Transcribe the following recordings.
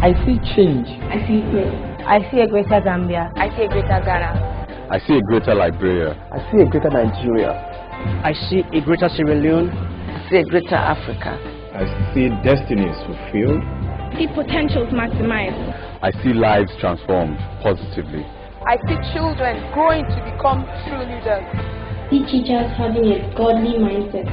I see change. I see growth. I see a greater Gambia. I see a greater Ghana. I see a greater Liberia. I see a greater Nigeria. I see a greater Sierra Leone. I see a greater Africa. I see destinies fulfilled. I see potentials maximized. I see lives transformed positively. I see children growing to become true leaders. I see teachers having a godly mindset.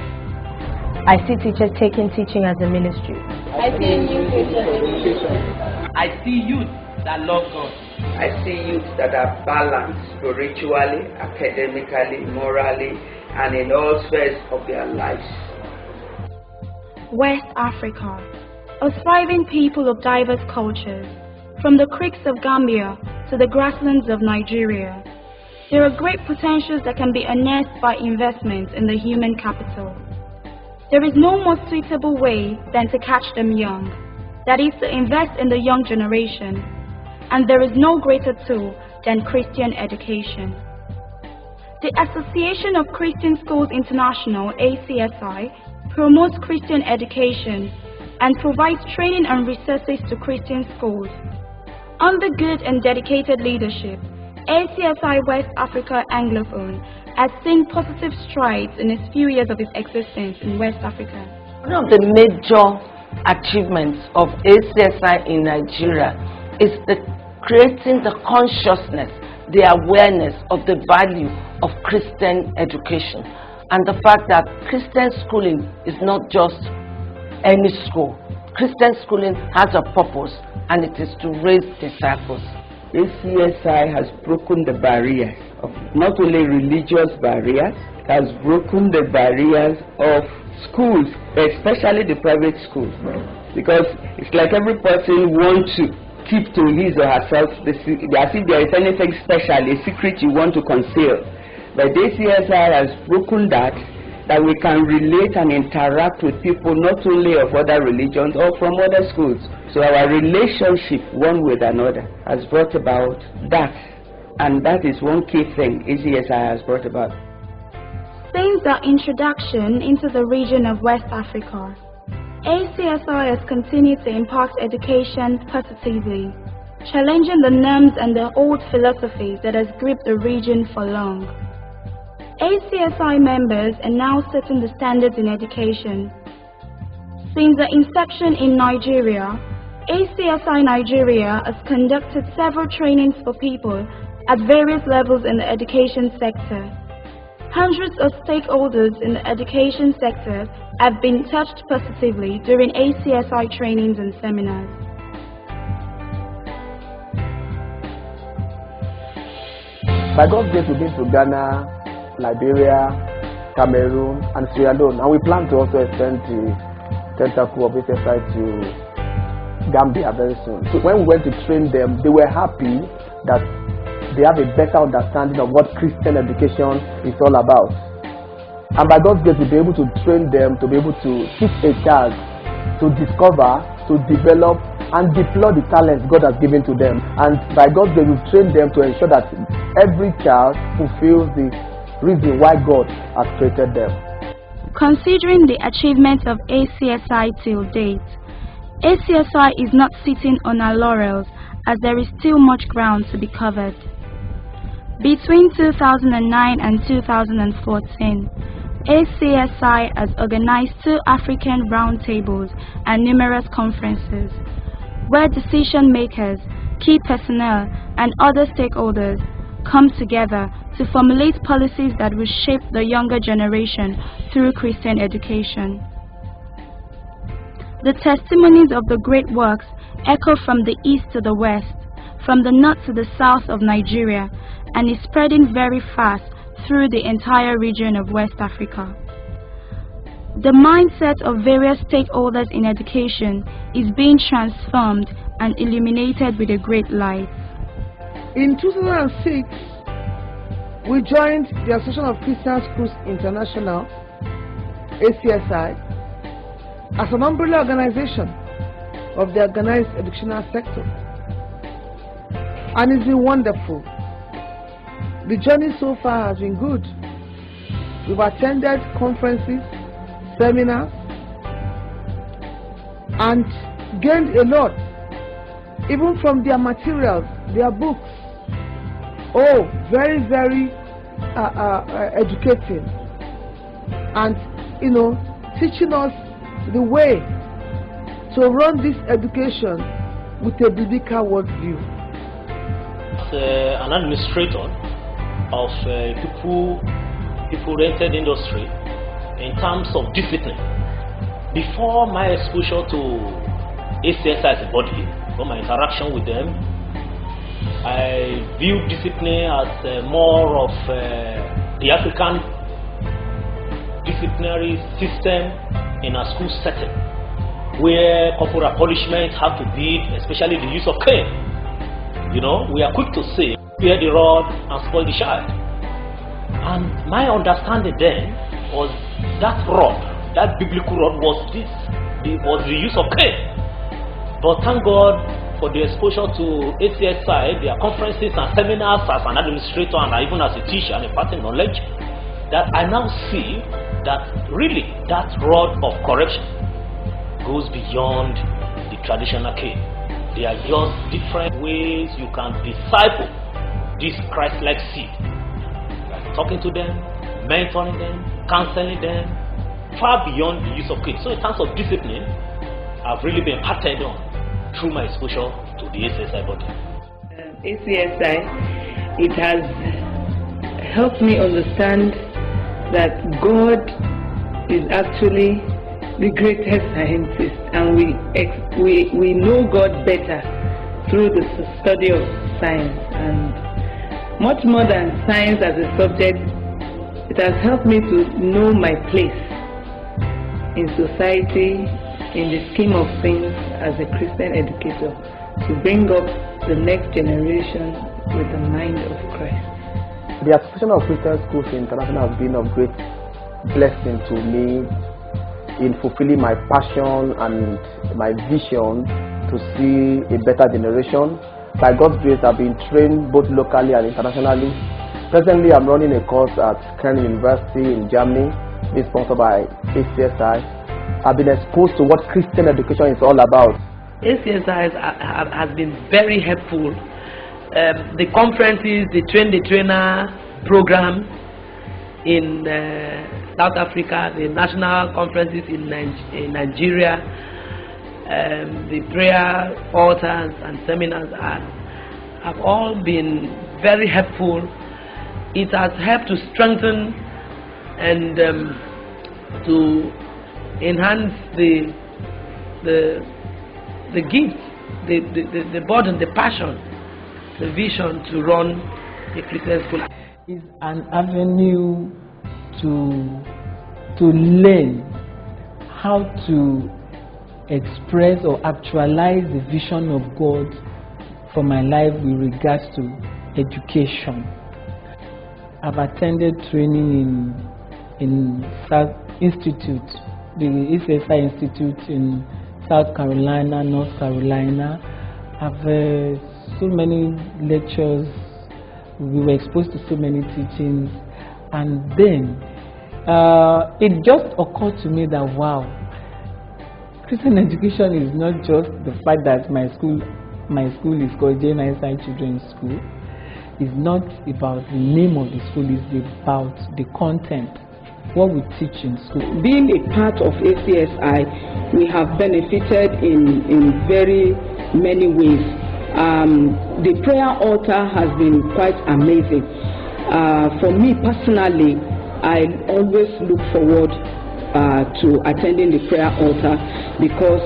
I see teachers taking teaching as a ministry. I see a new future education. I see youth that love God. I see youth that are balanced spiritually, academically, morally, and in all spheres of their lives. West Africa, a thriving people of diverse cultures, from the creeks of Gambia to the grasslands of Nigeria. There are great potentials that can be unearthed by investment in the human capital. There is no more suitable way than to catch them young, that is to invest in the young generation, and there is no greater tool than Christian education. The Association of Christian Schools International, ACSI, promotes Christian education and provides training and resources to Christian schools. Under good and dedicated leadership, ACSI West Africa Anglophone has seen positive strides in its few years of its existence in West Africa. One of the major achievements of ACSI in Nigeria is creating the consciousness, the awareness of the value of Christian education, and the fact that Christian schooling is not just any school. Christian schooling has a purpose, and it is to raise disciples. ACSI has broken the barriers of not only religious barriers, it has broken the barriers of schools, especially the private schools, because it's like every person wants to keep to his or herself, as if there is anything special, a secret you want to conceal. But ACSI has broken that we can relate and interact with people not only of other religions or from other schools. So our relationship one with another has brought about that, and that is one key thing ACSI has brought about. Since the introduction into the region of West Africa, ACSI has continued to impact education positively, challenging the norms and the old philosophies that has gripped the region for long. ACSI members are now setting the standards in education. Since the inception in Nigeria, ACSI Nigeria has conducted several trainings for people at various levels in the education sector. Hundreds of stakeholders in the education sector have been touched positively during ACSI trainings and seminars. By God's grace, we've been to Ghana, Liberia, Cameroon, and Sierra Leone, and we plan to also extend the tentacle of ACSI to Gambia very soon. So when we went to train them, they were happy that they have a better understanding of what Christian education is all about. And by God's grace, we'll be able to train them to be able to teach a child to discover, to develop, and deploy the talents God has given to them. And by God's grace, we've trained them to ensure that every child fulfills the reason why God has created them. Considering the achievements of ACSI till date, ACSI is not sitting on our laurels, as there is still much ground to be covered. Between 2009 and 2014, ACSI has organized 2 African roundtables and numerous conferences, where decision makers, key personnel, and other stakeholders come together to formulate policies that will shape the younger generation through Christian education. The testimonies of the great works echo from the east to the west, from the north to the south of Nigeria, and is spreading very fast through the entire region of West Africa. The mindset of various stakeholders in education is being transformed and illuminated with a great light. In 2006, we joined the Association of Christian Schools International, ACSI, as an umbrella organization of the organized educational sector. And it's been wonderful. The journey so far has been good. We've attended conferences, seminars, and gained a lot even from their materials, their books. Oh, very, very educating, and teaching us the way to run this education with a biblical worldview. As an administrator of people-oriented industry, in terms of discipline, before my exposure to ACSI as a body, from my interaction with them, I view discipline as more of the African disciplinary system in a school setting, where corporal punishment have to be, especially the use of cane. We are quick to say, bear the rod and spoil the child. And my understanding then was that rod, that biblical rod, was the use of cane. But thank God for the exposure to ACSI, their conferences and seminars as an administrator and even as a teacher and imparting knowledge, that I now see that really that rod of correction goes beyond the traditional cane. There are just different ways you can disciple this Christ-like seed. Like talking to them, mentoring them, counseling them, far beyond the use of cane. So in terms of discipline, I've really been imparted on through my exposure to the ACSI body. ACSI, it has helped me understand that God is actually the greatest scientist, and we know God better through the study of science. And much more than science as a subject, it has helped me to know my place in society, in the scheme of things as a Christian educator, to bring up the next generation with the mind of Christ. The Association of Christian Schools International has been of great blessing to me in fulfilling my passion and my vision to see a better generation. By God's grace, I've been trained both locally and internationally. Presently, I'm running a course at Kern University in Germany, being sponsored by ACSI. I've been exposed to what Christian education is all about. ACSI has been very helpful. The conferences, the trainer program in South Africa, the national conferences in Nigeria, the prayer altars and seminars have all been very helpful. It has helped to strengthen and to enhance the gift, the burden, the passion, the vision to run a Christian school. It's an avenue to learn how to express or actualize the vision of God for my life with regards to education. I've attended training in South Institute, the ACSI Institute in South Carolina, North Carolina. I've so many lectures. We were exposed to so many teachings, and then it just occurred to me that wow, Christian education is not just the fact that my school is called ACSI Children's School. It's not about the name of the school, it's about the content, what we teach in school. Being a part of ACSI, we have benefited in very many ways. The prayer altar has been quite amazing. For me personally, I always look forward to attending the prayer altar, because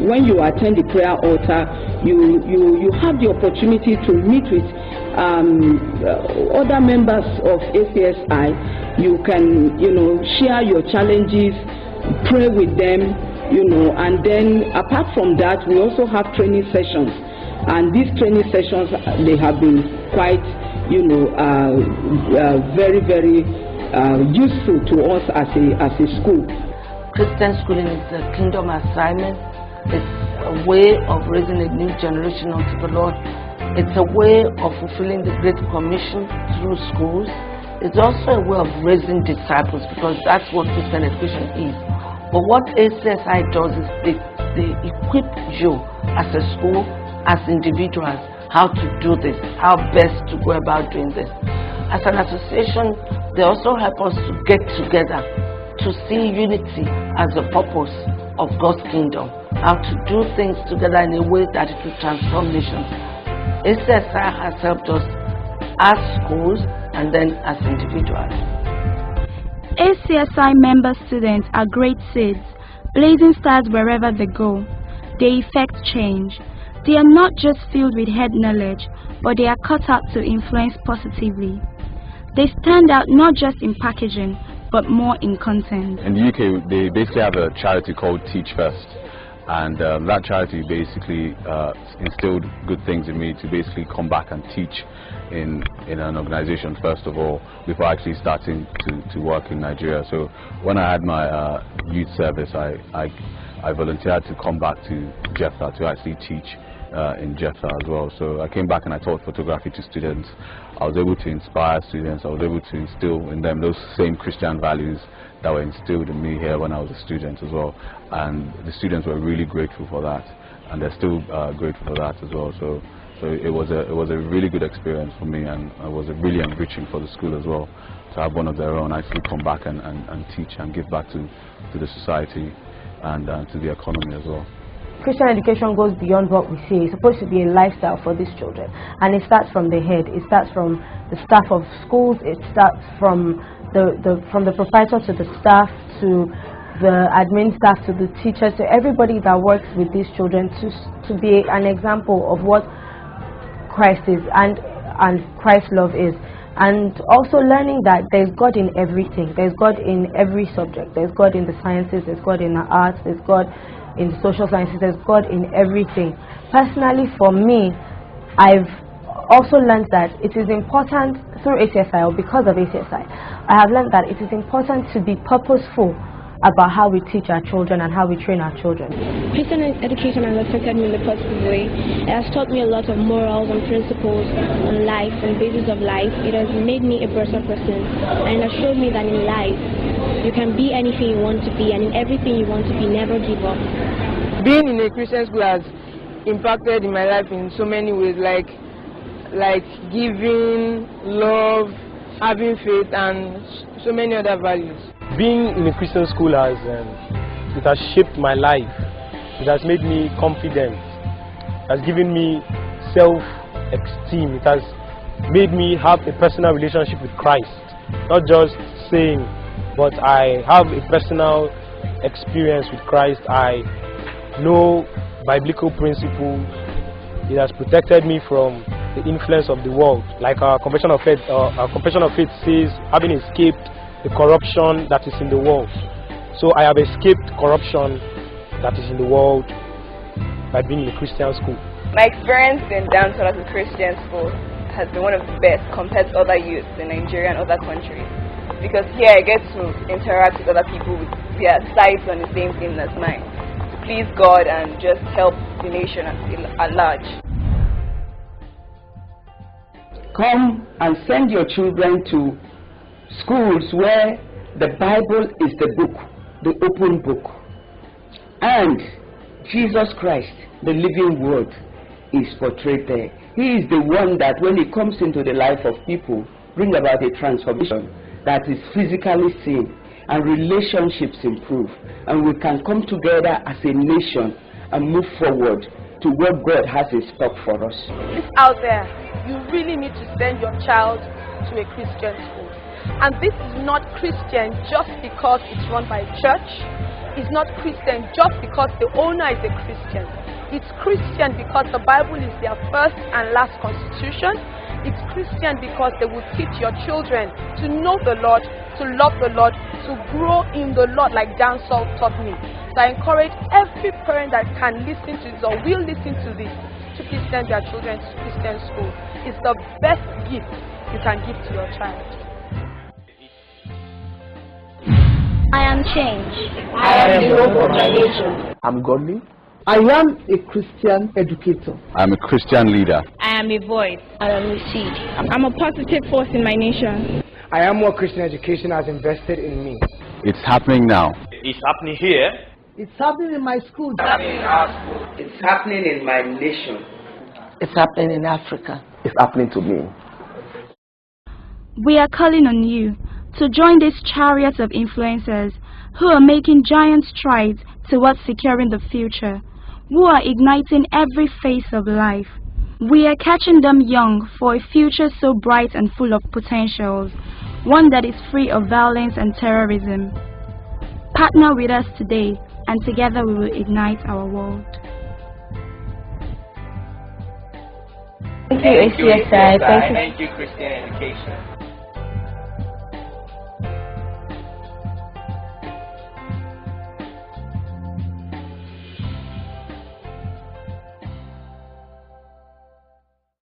when you attend the prayer altar, you have the opportunity to meet with other members of ACSI. You can share your challenges, pray with them, and then apart from that, we also have training sessions, and these training sessions, they have been quite very, very useful to us as a school. Christian schooling is a kingdom assignment. It's a way of raising a new generation unto the Lord. It's a way of fulfilling the Great Commission through schools. It's also a way of raising disciples, because that's what Christian education is. But what ACSI does is they equip you as a school as individuals how to do this, how best to go about doing this. As an association, they also help us to get together to see unity as a purpose of God's kingdom, how to do things together in a way that it will transform nations. ACSI has helped us as schools and then as individuals. ACSI member students are great seeds, blazing stars wherever they go. They effect change. They are not just filled with head knowledge, but they are cut out to influence positively. They stand out not just in packaging, but more in content. In the UK, they basically have a charity called Teach First. And that charity basically instilled good things in me to basically come back and teach in an organization first of all before actually starting to work in Nigeria. So when I had my youth service, I volunteered to come back to Jeffa to actually teach in Jeffa as well. So I came back and I taught photography to students. I was able to inspire students. I was able to instill in them those same Christian values that were instilled in me here when I was a student as well. And the students were really grateful for that, and they're still grateful for that as well. So it was a really good experience for me, and it was really enriching for the school as well to have one of their own actually come back and teach and give back to the society and to the economy as well. Christian education goes beyond what we see. It's supposed to be a lifestyle for these children, and it starts from the head. It starts from the staff of schools. It starts from the proprietor to the staff, to the admin staff, to the teachers, to everybody that works with these children, to be an example of what Christ is and Christ's love is. And also learning that there's God in everything. There's God in every subject. There's God in the sciences. There's God in the arts. There's God in the social sciences. There's God in everything. Personally, for me, I've also learned that it is important through ACSI, or because of ACSI, I have learned that it is important to be purposeful about how we teach our children and how we train our children. Christian education has affected me in a positive way. It has taught me a lot of morals and principles on life and basis of life. It has made me a better person, and it has showed me that in life you can be anything you want to be, and in everything you want to be, never give up. Being in a Christian school has impacted in my life in so many ways, like giving, love, having faith, and so many other values. Being in a Christian school has shaped my life. It has made me confident. It has given me self-esteem. It has made me have a personal relationship with Christ. Not just saying, but I have a personal experience with Christ. I know biblical principles. It has protected me from the influence of the world. Like our confession of faith says, having escaped the corruption that is in the world. So I have escaped corruption that is in the world by being in a Christian school. My experience in Dancehall as a Christian school has been one of the best compared to other youths in Nigeria and other countries. Because here I get to interact with other people with their sights on the same thing as mine, to please God and just help the nation at large. Come and send your children to schools where the Bible is the book, the open book, and Jesus Christ, the living word, is portrayed there. He is the one that when he comes into the life of people, bring about a transformation that is physically seen, and relationships improve, and we can come together as a nation and move forward to what God has in stock for us. It's out there. You really need to send your child to a Christian school. And this is not Christian just because it's run by a church. It's not Christian just because the owner is a Christian. It's Christian because the Bible is their first and last constitution. It's Christian because they will teach your children to know the Lord, to love the Lord, to grow in the Lord like Dancehall taught me. So I encourage every parent that can listen to this or will listen to this to please send their children to Christian school. It's the best gift you can give to your child. I am change. I am the hope of my nation. I'm godly. I am a Christian educator. I'm a Christian leader. I am a voice. I am a seed. I'm a positive force in my nation. I am what Christian education has invested in me. It's happening now. It's happening here. It's happening in my school. It's happening in our school. It's happening in my nation. It's happening in Africa. It's happening to me. We are calling on you to join this chariot of influencers who are making giant strides towards securing the future, who are igniting every phase of life. We are catching them young for a future so bright and full of potentials, one that is free of violence and terrorism. Partner with us today, and together we will ignite our world. Thank you, ACSI. Thank you, Christian Education.